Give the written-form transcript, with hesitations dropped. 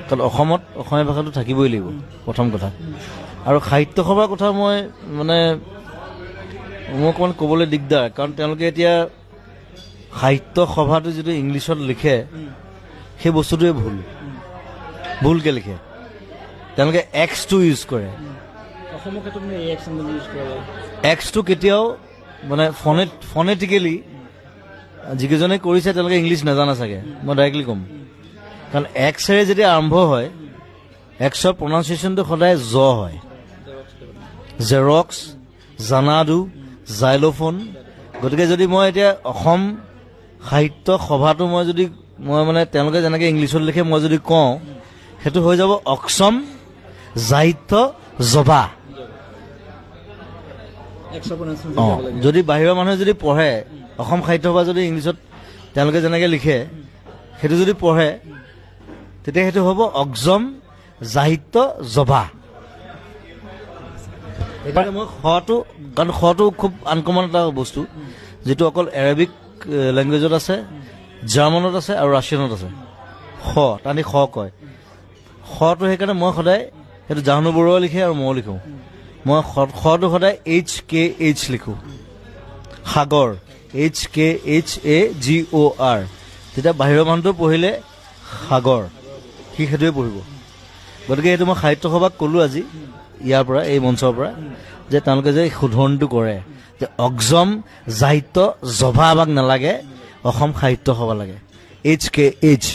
কাৰণ অসমত অসমীয়া ভাষাটো থাকিবই লাগিব প্ৰথম কথা। আৰু সাহিত্য সভাৰ কথা মই অকণমান ক'বলৈ দিগদাৰ, কাৰণ তেওঁলোকে এতিয়া সাহিত্য সভাটো যিটো ইংলিছত লিখে সেই বস্তুটোৱে ভুলকৈ লিখে। তেওঁলোকে এক্সটো ইউজ কৰে। অসমৰ ক্ষেত্ৰত ইউজ কৰে এক্সটো কেতিয়াও ফনেটিকেলি যিকেইজনে কৰিছে তেওঁলোকে ইংলিছ নাজানে চাগে, মই ডাইৰেক্টলি ক'ম। কাৰণ এক্সেৰে যদি আৰম্ভ হয়, এক্সৰ প্ৰনাউন্সিয়েশ্যনটো সদায় জ হয়। Xerox, Xanadu, xylophone. গতিকে যদি মই এতিয়া অসম সাহিত্য সভাটো মই তেওঁলোকে যেনেকৈ ইংলিছত লিখে মই যদি কওঁ, সেইটো হৈ যাব অক্সম সাহিত্য জভা। যদি বাহিৰৰ মানুহে যদি পঢ়ে অসম সাহিত্য সভা যদি ইংলিছত তেওঁলোকে যেনেকৈ লিখে সেইটো যদি পঢ়ে, তেতিয়া সেইটো হ'ব অক্সম সাহিত্য জভা। সেইকাৰণে মই খটো খুব আনকমন এটা বস্তু, যিটো অকল এৰাবিক লেংগুৱেজত আছে, জাৰ্মানত আছে আৰু ৰাছিয়ানত আছে। তাহাঁতি খ কয়। খটো সেইকাৰণে মই সদায় সেইটো জাহ্নু বৰুৱা লিখে আৰু মই লিখোঁ। মই খটো সদায় HKH লিখোঁ। সাগৰ HKHAGOR। তেতিয়া বাহিৰৰ মানুহটো পঢ়িলে সাগৰ, সি সেইটোৱে পঢ়িব। গতিকে এইটো মই সাহিত্য সভাক ক'লোঁ আজি ইয়াৰ পৰা, এই মঞ্চৰ পৰা, যে তেওঁলোকে যে শুধৰণিটো কৰে যে অক্সম সাহিত্য জভা আমাক নালাগে, অসম সাহিত্য সভা লাগে, HKH।